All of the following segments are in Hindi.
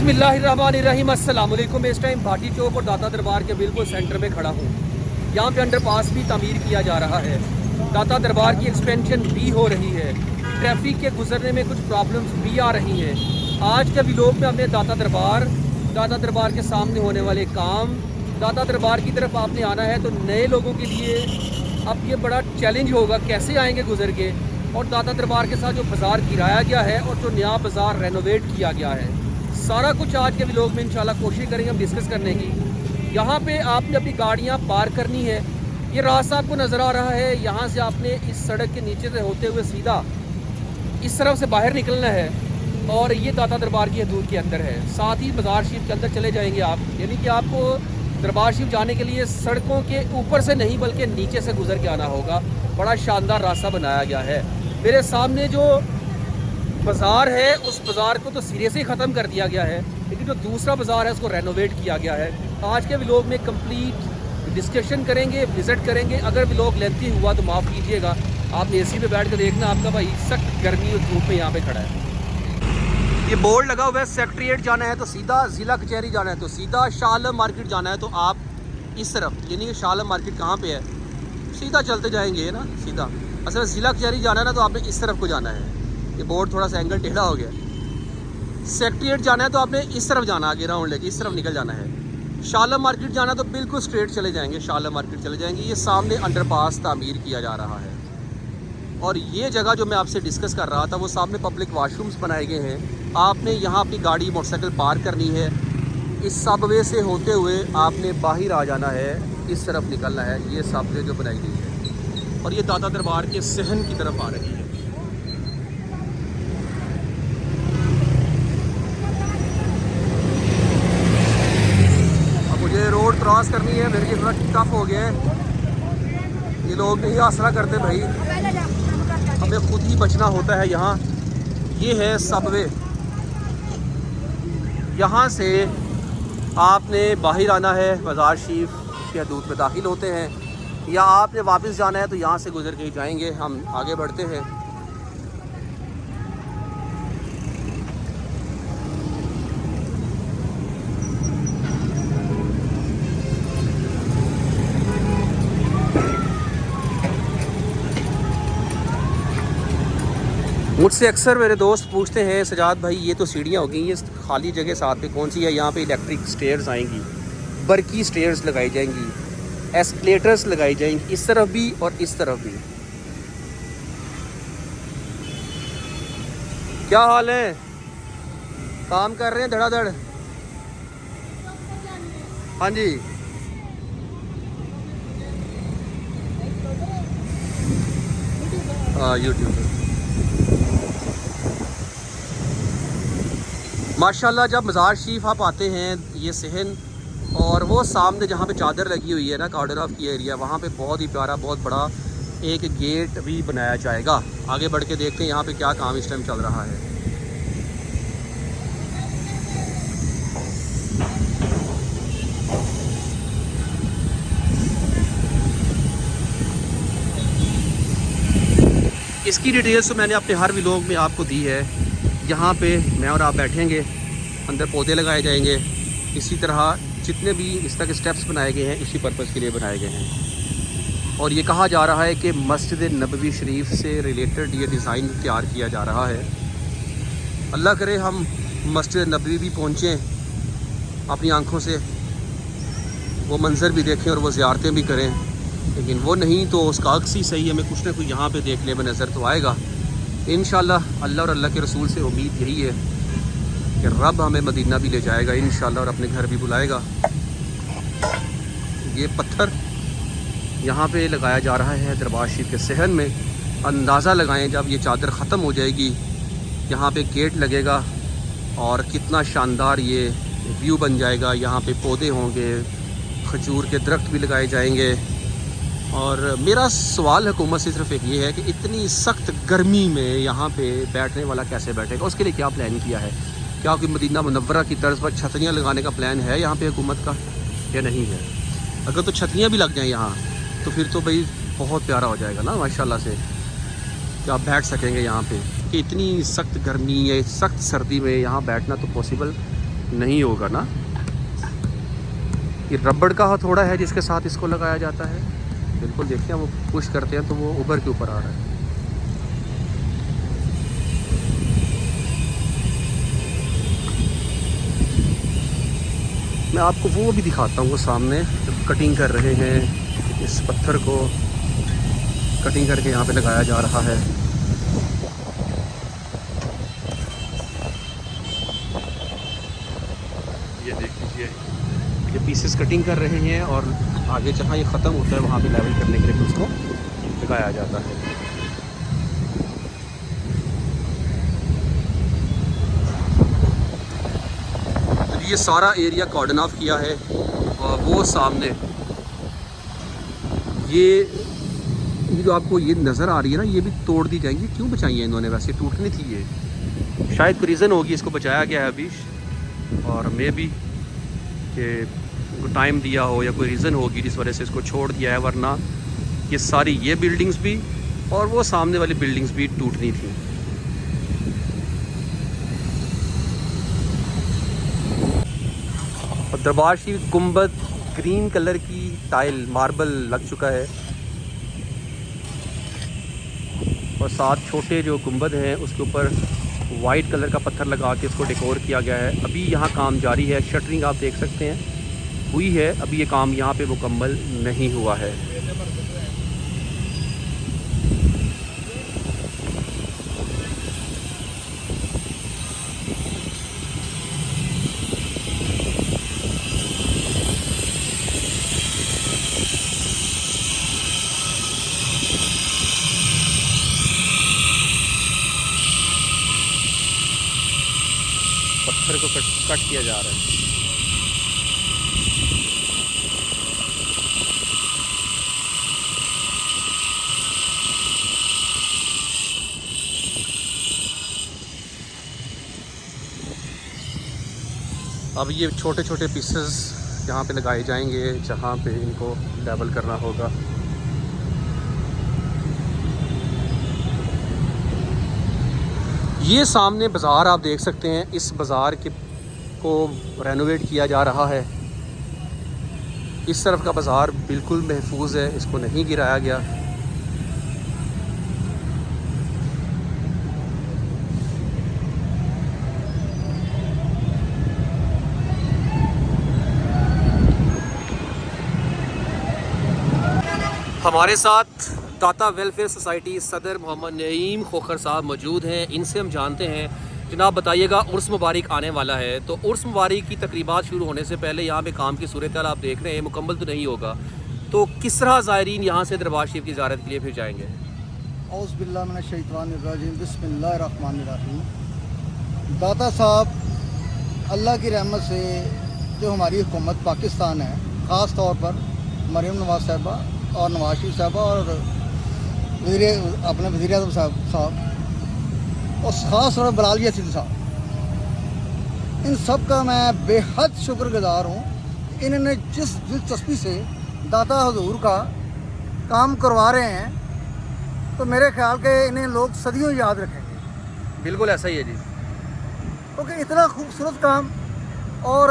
बिस्मिल्लाहिर्रहमानिर्रहीम अस्सलाम वालेकुम। मैं इस टाइम भाटी चौक और दाता दरबार के बिल्कुल सेंटर में खड़ा हूँ। यहाँ पे अंडरपास भी तामीर किया जा रहा है। दाता दरबार की एक्सपेंशन भी हो रही है। ट्रैफिक के गुजरने में कुछ प्रॉब्लम्स भी आ रही हैं। आज के व्लॉग में हमने दाता दरबार के सामने होने वाले काम, दाता दरबार की तरफ आपने आना है तो नए लोगों के लिए अब ये बड़ा चैलेंज होगा, कैसे आएंगे गुजर के। और दाता दरबार के साथ जो बाज़ार गिराया गया है और जो नया बाज़ार रेनोवेट किया गया है, सारा कुछ आज के व्लॉग में इंशाल्लाह कोशिश करेंगे हम डिस्कस करने की। यहाँ पे आपने अपनी गाड़ियाँ पार्क करनी है। ये रास्ता आपको नज़र आ रहा है, यहाँ से आपने इस सड़क के नीचे से होते हुए सीधा इस तरफ से बाहर निकलना है और ये दाता दरबार की हदूद के अंदर है। साथ ही बाज़ार शरीफ के अंदर चले जाएंगे आप, यानी कि आपको दरबार शरीफ जाने के लिए सड़कों के ऊपर से नहीं बल्कि नीचे से गुजर के आना होगा। बड़ा शानदार रास्ता बनाया गया है। मेरे सामने जो बाज़ार है उस बाज़ार को तो सिरे से ही ख़त्म कर दिया गया है, लेकिन जो दूसरा बाज़ार है उसको रेनोवेट किया गया है। आज के व्लॉग में कंप्लीट डिस्कशन करेंगे, विज़िट करेंगे। अगर व्लॉग लेंथी हुआ तो माफ़ कीजिएगा। आपने एसी पे बैठ कर देखना, आपका भाई सख्त गर्मी और धूप में यहाँ पे खड़ा है। ये बोर्ड लगा हुआ है, सेक्रेटेरिएट जाना है तो सीधा, ज़िला कचहरी जाना है तो सीधा, शाह आलम मार्केट जाना है तो आप इस तरफ, यानी कि शाह आलम मार्केट कहाँ पे है, सीधा चलते जाएंगे ना सीधा। असल ज़िला कचहरी जाना है ना तो आपने इस तरफ को जाना है। ये बोर्ड थोड़ा सा एंगल टेढ़ा हो गया। सेक्रेटेरिएट जाना है तो आपने इस तरफ जाना, आगे राउंड लेके इस तरफ निकल जाना है। शाह आलम मार्केट जाना तो बिल्कुल स्ट्रेट चले जाएंगे, शाह आलम मार्केट चले जाएंगे। ये सामने अंडरपास तामीर किया जा रहा है और ये जगह जो मैं आपसे डिस्कस कर रहा था वो सामने पब्लिक वाशरूम्स बनाए गए हैं। आपने यहाँ अपनी गाड़ी मोटरसाइकिल पार्क करनी है, इस सबवे से होते हुए आपने बाहर आ जाना है, इस तरफ निकलना है। ये सबवे जो बनाई गई है और ये दाता दरबार के सहन की तरफ आ रही है। अब मुझे रोड क्रॉस करनी है, मेरे लिए थोड़ा टफ हो गया है। ये लोग नहीं आसरा करते भाई, हमें खुद ही बचना होता है। यहाँ ये है सबवे, यहाँ से आपने बाहर आना है, बाज़ार शरीफ के हदूद में दाखिल होते हैं, या आपने वापस जाना है तो यहाँ से गुजर के ही जाएंगे। हम आगे बढ़ते हैं। मुझसे अक्सर मेरे दोस्त पूछते हैं, सजाद भाई ये तो सीढ़ियाँ हो गई, ये खाली जगह साथ पे कौन सी है? यहाँ पे इलेक्ट्रिक स्टेयर्स आएंगी, बर्की स्टेयर्स लगाई जाएंगी, एस्केलेटर्स लगाई जाएंगी, इस तरफ भी और इस तरफ भी। क्या हाल है? काम कर रहे हैं धड़ाधड़? हाँ जी, हाँ यूट्यूब माशाल्लाह। जब मज़ार शरीफ आप आते हैं, ये सहन और वो सामने जहाँ पे चादर लगी हुई है ना, कॉर्डर ऑफ की एरिया, वहाँ पे बहुत ही प्यारा, बहुत बड़ा एक गेट भी बनाया जाएगा। आगे बढ़ के देखते हैं यहाँ पे क्या काम इस टाइम चल रहा है। इसकी डिटेल्स तो मैंने अपने हर व्लॉग में आपको दी है। यहाँ पे मैं और आप बैठेंगे, अंदर पौधे लगाए जाएंगे। इसी तरह जितने भी इस तक स्टेप्स बनाए गए हैं इसी पर्पज़ के लिए बनाए गए हैं। और ये कहा जा रहा है कि मस्जिद नबवी शरीफ से रिलेटेड ये डिज़ाइन तैयार किया जा रहा है। अल्लाह करे हम मस्जिद नबवी भी पहुँचें, अपनी आँखों से वो मंज़र भी देखें और वो ज़ियारतें भी करें, लेकिन वो नहीं तो उसका अक्स ही सही, हमें कुछ ना कुछ यहाँ पे देखने में नज़र तो आएगा इंशाल्लाह। अल्लाह और अल्लाह के रसूल से उम्मीद यही है कि रब हमें मदीना भी ले जाएगा इंशाल्लाह और अपने घर भी बुलाएगा। ये पत्थर यहाँ पे लगाया जा रहा है दरबार शरीफ के सहन में। अंदाज़ा लगाएं जब ये चादर ख़त्म हो जाएगी, यहाँ पे गेट लगेगा और कितना शानदार ये व्यू बन जाएगा। यहाँ पे पौधे होंगे, खजूर के दरख्त भी लगाए जाएंगे। और मेरा सवाल हुकूमत से सिर्फ एक ये है कि इतनी सख्त गर्मी में यहाँ पे बैठने वाला कैसे बैठेगा? उसके लिए क्या प्लान किया है? क्या कोई मदीना मुनव्वरा की तर्ज पर छतरियाँ लगाने का प्लान है यहाँ पे हुकूमत का या नहीं है? अगर तो छतरियाँ भी लग जाएँ यहाँ तो फिर तो भाई बहुत प्यारा हो जाएगा ना माशाल्लाह से, कि आप बैठ सकेंगे यहाँ पे। कि इतनी सख्त गर्मी है, सख्त सर्दी में यहाँ बैठना तो पॉसिबल नहीं होगा ना। ये रबड़ का हथौड़ा है जिसके साथ इसको लगाया जाता है। बिल्कुल देखते हैं, वो पुश करते हैं तो वो ऊपर के ऊपर आ रहा है। मैं आपको वो भी दिखाता हूँ, वो सामने जब कटिंग कर रहे हैं इस पत्थर को, कटिंग करके यहाँ पे लगाया जा रहा है। ये देख लीजिए, ये पीसेस कटिंग कर रहे हैं और आगे जहाँ ये ख़त्म होता है वहाँ पे लेवल करने के लिए उसको लगाया जाता है। तो ये सारा एरिया कॉर्डन ऑफ किया है और वो सामने ये जो आपको ये नज़र आ रही है ना, ये भी तोड़ दी जाएंगी। क्यों बचाई है इन्होंने? वैसे टूटनी थी ये, शायद कोई रीज़न होगी इसको बचाया गया है अभी, और मे भी कि टाइम दिया हो या कोई रीज़न होगी जिस वजह से इसको छोड़ दिया है, वरना ये सारी ये बिल्डिंग्स भी और वो सामने वाली बिल्डिंग्स भी टूटनी थी। और दरबार शरीफ गुंबद ग्रीन कलर की टाइल मार्बल लग चुका है और साथ छोटे जो गुंबद हैं उसके ऊपर वाइट कलर का पत्थर लगा के इसको डेकोर किया गया है। अभी यहाँ काम जारी है, शटरिंग आप देख सकते हैं हुई है, अभी ये काम यहाँ पे मुकम्मल नहीं हुआ है। पत्थर को कट किया जा रहा है। अब ये छोटे छोटे पीसेस यहाँ पे लगाए जाएंगे जहाँ पे इनको लेवल करना होगा। ये सामने बाज़ार आप देख सकते हैं, इस बाज़ार को रेनोवेट किया जा रहा है। इस तरफ का बाज़ार बिल्कुल महफूज है, इसको नहीं गिराया गया। हमारे साथ दाता वेलफेयर सोसाइटी सदर मोहम्मद नईम खोखर साहब मौजूद हैं। इनसे हम जानते हैं, जनाब बताइएगा, उर्स मुबारक आने वाला है, तो उर्स मुबारक की तकरीबात शुरू होने से पहले यहाँ पे काम की सूरत हाल आप देख रहे हैं मुकम्मल तो नहीं होगा, तो किस तरह ज़ायरीन यहाँ से दरबार शरीफ की ज़ियारत के लिए फिर जाएंगे? औज़ु बिल्लाहि मिनश शैतानिर्रजीम, बिस्मिल्लाहिर रहमानिर रहीम। दाता साहब अल्लाह की रहमत से जो हमारी हुकूमत पाकिस्तान है, ख़ास तौर पर मरीम नवाज़ साहिबा और नवाज शरीफ साहबा और अपने वज़ीर आज़म साहब और ख़ास तौर पर बिलाल यासीन साहब, इन सब का मैं बेहद शुक्रगुज़ार हूँ। इन्होंने जिस दिलचस्पी से दाता हुजूर का काम करवा रहे हैं, तो मेरे ख्याल के इन्हें लोग सदियों याद रखेंगे। बिल्कुल ऐसा ही है जी, क्योंकि इतना खूबसूरत काम और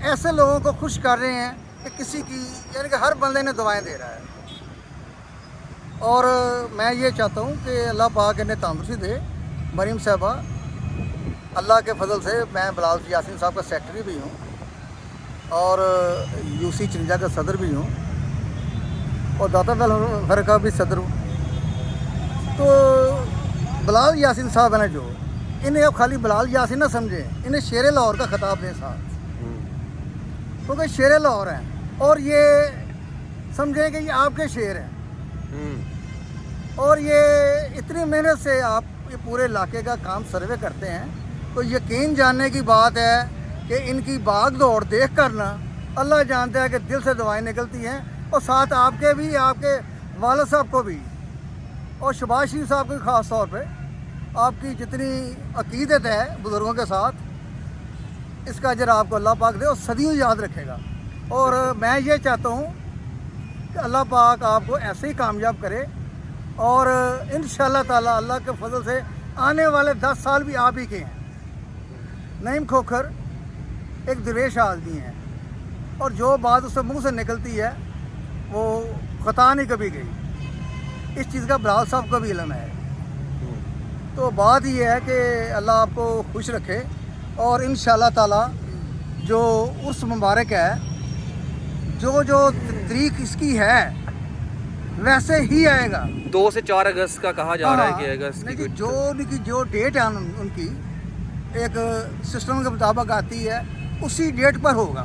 ऐसे लोगों को खुश कर रहे हैं कि किसी की, यानी कि हर बंदे ने दुआएं दे रहा है। और मैं ये चाहता हूँ कि अल्लाह पाक इन्हें तंदुरुस्ती दे। मरीम साहबा, अल्लाह के फजल से मैं बिलाल यासीन साहब का सेक्रेटरी भी हूँ और यूसी चिंजा का सदर भी हूँ और दाता वेलफेयर का भी सदर हूँ। तो बिलाल यासीन साहब है ना, जो इन्हें अब खाली बिलाल यासीन ना समझें, इन्हें शेर लाहौर का खिताब दें साथ, क्योंकि शेर लाहौर हैं और ये समझें कि ये आपके शेर हैं। और ये इतनी मेहनत से आप ये पूरे इलाके का काम सर्वे करते हैं, तो यकीन जानने की बात है कि इनकी भाग दौड़ देख कर ना अल्लाह जानता है कि दिल से दुआएं निकलती हैं। और साथ आपके भी, आपके वालिद साहब को भी और शहबाज शरीफ साहब को ख़ास तौर पे आपकी जितनी अकीदत है बुज़ुर्गों के साथ, इसका अजर आपको अल्लाह पाक दे और सदियों याद रखेगा। और मैं ये चाहता हूँ कि अल्लाह पाक आपको ऐसे ही कामयाब करे और इंशाअल्लाह ताला अल्लाह के फजल से आने वाले 10 साल भी आप ही के हैं। नईम खोखर एक दरवेश आदमी है और जो बात उसके मुंह से निकलती है वो खता नहीं कभी गई। इस चीज़ का बिलाल साहब को भी इल्म है। तो बात ये है कि अल्लाह आपको खुश रखे और इंशाअल्लाह ताला जो उर्स मुबारक है, जो जो तारीख इसकी है वैसे ही आएगा। 2 से 4 अगस्त का कहा जा रहा है कि अगस्त की लेकिन जो डेट है उनकी एक सिस्टम के मुताबिक आती है, उसी डेट पर होगा।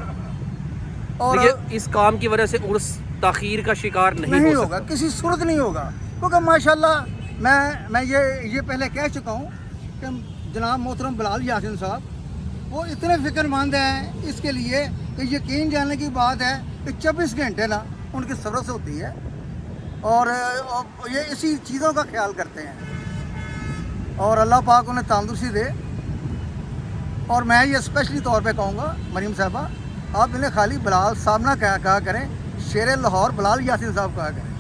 और देखिए इस काम की वजह से उर्स ताखीर का शिकार नहीं होगा, किसी सूरत नहीं होगा। क्योंकि माशाल्लाह मैं ये पहले कह चुका हूँ कि जनाब मोहतरम बिलाल यासीन साहब वो इतने फिक्रमंद हैं इसके लिए कि यकीन जानने की बात है कि 24 घंटे ना उनकी सरस होती है और ये इसी चीज़ों का ख्याल करते हैं और अल्लाह पाक उन्हें तंदुरुस्ती दे। और मैं ये स्पेशली तौर पे कहूँगा मरीम साहबा, आप इन्हें खाली बिलाल साहब ना कहा करें, शेर लाहौर बिलाल यासीन साहब कहा करें,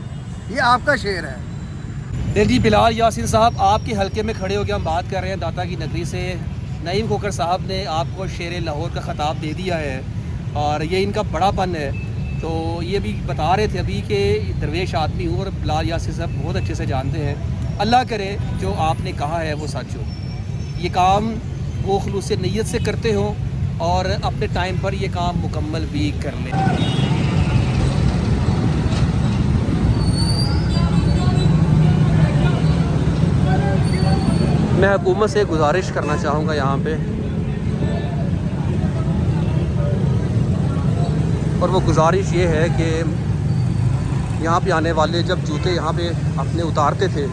ये आपका शेर है। जी बिलाल यासीन साहब, आपके हलके में खड़े होकर हम बात कर रहे हैं दाता की नगरी से। नईम खोखर साहब ने आपको शेर लाहौर का ख़िताब दे दिया है और ये इनका बड़ापन है। तो ये भी बता रहे थे अभी कि दरवेश आदमी हूँ और बिलाल यासीन साहब बहुत अच्छे से जानते हैं। अल्लाह करे जो आपने कहा है वो सच हो, ये काम वो खुलूस नीयत से करते हो और अपने टाइम पर ये काम मुकम्मल भी कर लें। मैं हुकूमत से गुजारिश करना चाहूँगा यहाँ पे, और वो गुजारिश ये है कि यहाँ पे आने वाले जब जूते यहाँ पे अपने उतारते थे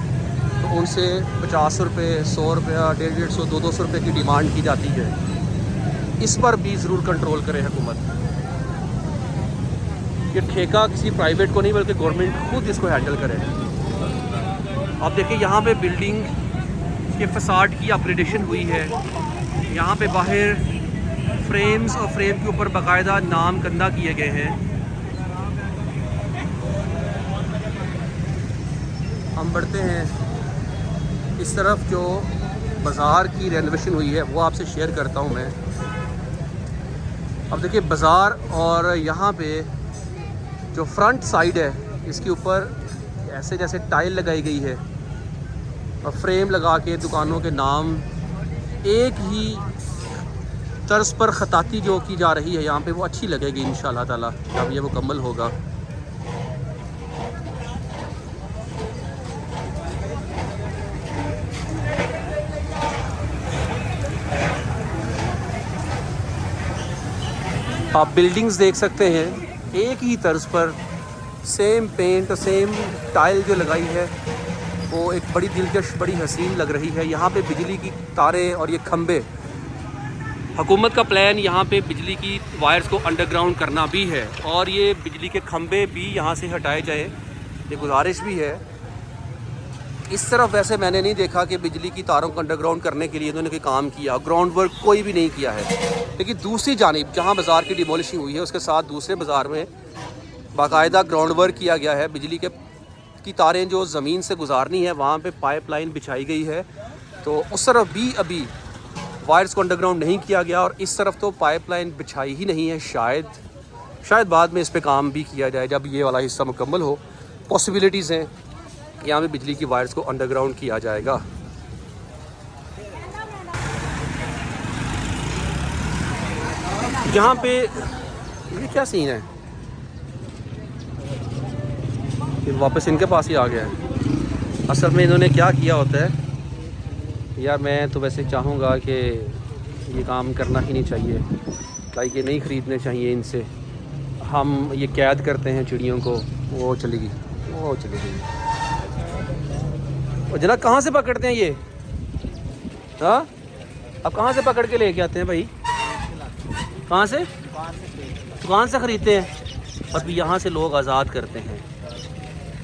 तो उनसे 50 रुपये, 100 रुपया, 150, 200 रुपये की डिमांड की जाती है। इस पर भी ज़रूर कंट्रोल करे हुकूमत। ये ठेका किसी प्राइवेट को नहीं बल्कि गवर्नमेंट खुद इसको हैंडल करे। आप देखिए यहाँ पे बिल्डिंग के फसाड की अपग्रेडेशन हुई है। यहाँ पे बाहर फ्रेम्स और फ्रेम के ऊपर बाकायदा नाम कंधा किए गए हैं। हम बढ़ते हैं इस तरफ, जो बाज़ार की रेनोवेशन हुई है वो आपसे शेयर करता हूँ मैं। अब देखिए बाज़ार, और यहाँ पे जो फ्रंट साइड है इसके ऊपर ऐसे जैसे टाइल लगाई गई है और फ्रेम लगा के दुकानों के नाम एक ही तर्ज पर ख़ताती जो की जा रही है यहाँ पे, वो अच्छी लगेगी इंशाअल्लाह ताला जब ये मुकम्मल होगा। आप बिल्डिंग्स देख सकते हैं एक ही तर्ज पर, सेम पेंट और सेम टाइल जो लगाई है वो एक बड़ी दिलकश, बड़ी हसीन लग रही है। यहाँ पे बिजली की तारें और ये खंबे, हुकूमत का प्लान यहाँ पे बिजली की वायर्स को अंडरग्राउंड करना भी है और ये बिजली के खंबे भी यहाँ से हटाए जाए, ये गुजारिश भी है। इस तरफ वैसे मैंने नहीं देखा कि बिजली की तारों को अंडरग्राउंड करने के लिए इन्होंने कोई काम किया, ग्राउंड वर्क कोई भी नहीं किया है। लेकिन दूसरी जानिब जहाँ बाज़ार की डिमोलिशिंग हुई है उसके साथ दूसरे बाज़ार में बाकायदा ग्राउंड वर्क किया गया है। बिजली की तारें जो ज़मीन से गुजारनी है वहाँ पे पाइपलाइन बिछाई गई है। तो उस तरफ भी अभी वायर्स को अंडरग्राउंड नहीं किया गया और इस तरफ तो पाइपलाइन बिछाई ही नहीं है। शायद बाद में इस पे काम भी किया जाए जब ये वाला हिस्सा मुकम्मल हो। पॉसिबिलिटीज़ हैं, यहाँ पे बिजली की वायर्स को अंडरग्राउंड किया जाएगा। यहाँ पे ये क्या सीन है, ये वापस इनके पास ही आ गया है। असल में इन्होंने क्या किया होता है यार, मैं तो वैसे चाहूँगा कि ये काम करना ही नहीं चाहिए, लाइक ये नहीं ख़रीदने चाहिए इनसे। हम ये कैद करते हैं चिड़ियों को, वो चली गई। और जनाब कहाँ से पकड़ते हैं ये? हाँ, अब कहाँ से पकड़ के लेके आते हैं भाई? कहाँ से? दुकान से ख़रीदते हैं और फिर यहाँ से लोग आज़ाद करते हैं,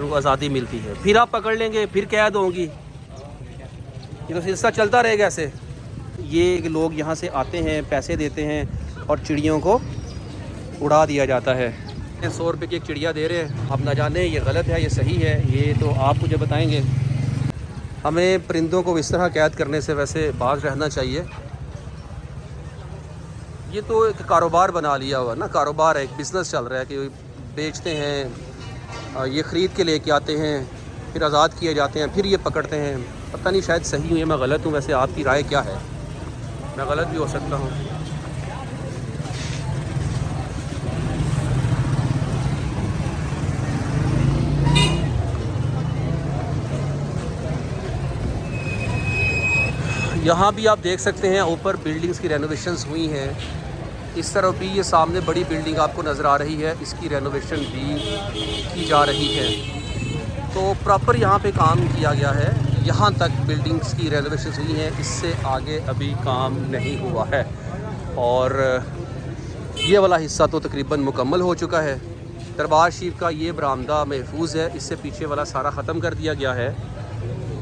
उनको आज़ादी मिलती है। फिर आप पकड़ लेंगे, फिर कैद होंगी, ये तो सिलसिला चलता रहेगा ऐसे। ये लोग यहाँ से आते हैं, पैसे देते हैं और चिड़ियों को उड़ा दिया जाता है। 100 रुपये की एक चिड़िया दे रहे हैं। आप ना जाने ये गलत है ये सही है, ये तो आप मुझे बताएंगे। हमें परिंदों को इस तरह कैद करने से वैसे बाज रहना चाहिए। ये तो एक कारोबार बना लिया हुआ ना, कारोबार है, एक बिज़नेस चल रहा है कि बेचते हैं, ये ख़रीद के लेके आते हैं, फिर आज़ाद किए जाते हैं, फिर ये पकड़ते हैं। पता नहीं शायद सही हूँ या मैं गलत हूँ, वैसे आपकी राय क्या है? मैं गलत भी हो सकता हूँ। यहाँ भी आप देख सकते हैं ऊपर बिल्डिंग्स की रेनोवेशंस हुई हैं। इस तरफ भी ये सामने बड़ी बिल्डिंग आपको नज़र आ रही है, इसकी रेनोवेशन भी की जा रही है। तो प्रॉपर यहाँ पे काम किया गया है, यहाँ तक बिल्डिंग्स की रेनोवेशन हुई हैं, इससे आगे अभी काम नहीं हुआ है। और ये वाला हिस्सा तो तकरीबन मुकम्मल हो चुका है। दरबार शरीफ का ये बरामदा महफूज है, इससे पीछे वाला सारा ख़त्म कर दिया गया है,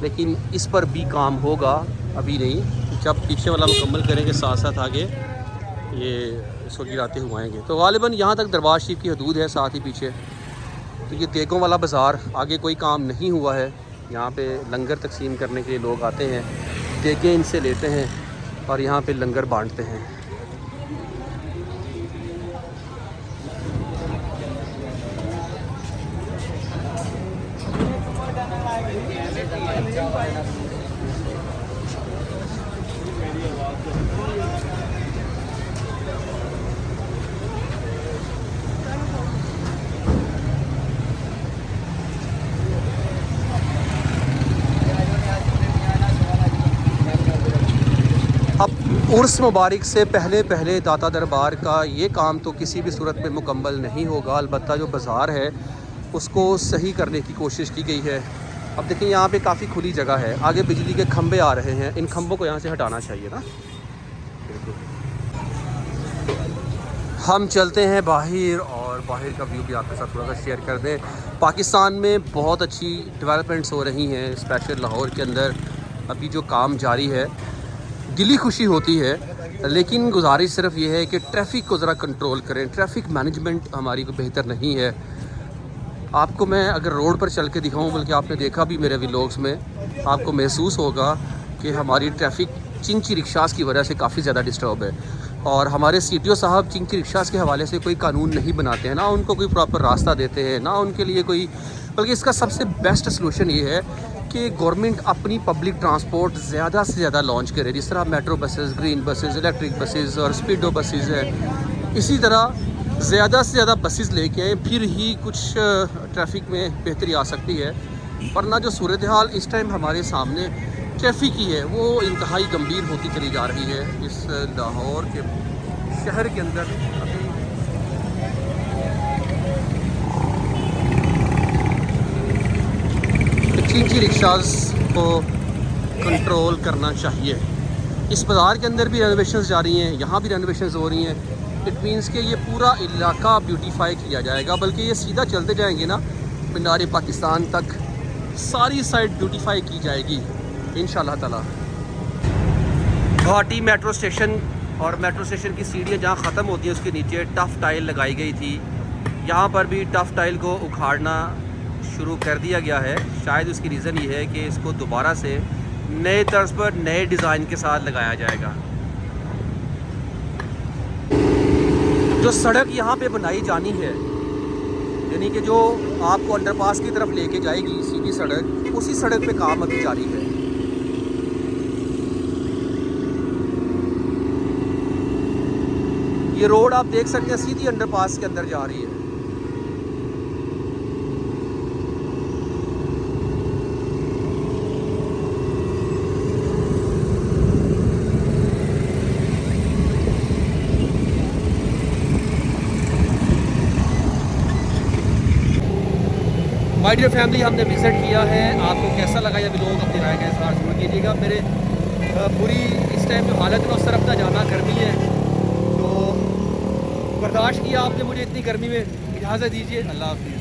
लेकिन इस पर भी काम होगा, अभी नहीं। जब पीछे वाला मुकम्मल करेंगे साथ साथ आगे ये इसको गिराते हुए आएंगे। तो गालिबन यहाँ तक दरबार शरीफ की हदूद है, साथ ही पीछे तो ये देगों वाला बाज़ार, आगे कोई काम नहीं हुआ है। यहाँ पे लंगर तकसीम करने के लिए लोग आते हैं, देगें इनसे लेते हैं और यहाँ पे लंगर बांटते हैं। अब उर्स मुबारक से पहले पहले दाता दरबार का ये काम तो किसी भी सूरत में मुकम्मल नहीं होगा। अलबत्ता जो बाज़ार है उसको सही करने की कोशिश की गई है। अब देखिए यहाँ पे काफ़ी खुली जगह है, आगे बिजली के खंभे आ रहे हैं, इन खंभों को यहाँ से हटाना चाहिए ना। हम चलते हैं बाहर और बाहर का व्यू भी आपके साथ थोड़ा सा शेयर कर दें। पाकिस्तान में बहुत अच्छी डेवलपमेंट्स हो रही हैं, स्पेशल लाहौर के अंदर अभी जो काम जारी है, दिली खुशी होती है। लेकिन गुजारिश सिर्फ ये है कि ट्रैफ़िक को ज़रा कंट्रोल करें। ट्रैफ़िक मैनेजमेंट हमारी को बेहतर नहीं है। आपको मैं अगर रोड पर चल के दिखाऊं, बल्कि आपने देखा भी मेरे व्लॉग्स में, आपको महसूस होगा कि हमारी ट्रैफ़िक चिंची रिक्शास की वजह से काफ़ी ज़्यादा डिस्टर्ब है। और हमारे CTO साहब चिंची रिक्शास के हवाले से कोई कानून नहीं बनाते हैं, ना उनको कोई प्रॉपर रास्ता देते हैं, ना उनके लिए कोई। बल्कि इसका सबसे बेस्ट सलूशन ये है कि गवर्नमेंट अपनी पब्लिक ट्रांसपोर्ट ज़्यादा से ज़्यादा लॉन्च करे, जिस तरह metro buses, green buses, electric buses और स्पीडो बसेस है। इसी तरह ज़्यादा से ज़्यादा बसेस लेके आए, फिर ही कुछ ट्रैफिक में बेहतरी आ सकती है। वरना जो सूरत हाल इस टाइम हमारे सामने ट्रैफिक की है, वो इंतहाई गंभीर होती चली जा रही है। इस लाहौर के शहर के अंदर अभी चिंची रिक्शास को कंट्रोल करना चाहिए। इस बाज़ार के अंदर भी रेनोवेशंस जारी हैं, यहाँ भी रेनोवेशंस हो रही हैं। इट मीन्स कि ये पूरा इलाका ब्यूटीफाई किया जाएगा, बल्कि ये सीधा चलते जाएंगे ना मीनार पाकिस्तान तक, सारी साइड ब्यूटीफाई की जाएगी इंशाल्लाह ताला। घाटी मेट्रो स्टेशन और मेट्रो स्टेशन की सीढ़ियाँ जहाँ ख़त्म होती हैं उसके नीचे टफ़ टाइल लगाई गई थी। यहाँ पर भी टफ़ टाइल को उखाड़ना शुरू कर दिया गया है। शायद उसकी रीज़न ये है कि इसको दोबारा से नए तर्ज पर नए डिज़ाइन के साथ लगाया जाएगा। जो सड़क यहाँ पे बनाई जानी है, यानी कि जो आपको अंडरपास की तरफ लेके जाएगी सीधी सड़क, उसी सड़क पे काम अभी जारी है। ये रोड आप देख सकते हैं सीधी अंडरपास के अंदर जा रही है। माय डियर फैमिली, हमने विज़िट किया है। आपको कैसा लगा ये व्लॉग अपनी राय का इज़हार ज़रूर कीजिएगा। मेरे पूरी इस टाइम जो हालत है उस तरफ ना जाना गर्मी है, तो बर्दाश्त किया आपने मुझे इतनी गर्मी में। इजाज़त दीजिए, अल्लाह हाफ़िज़।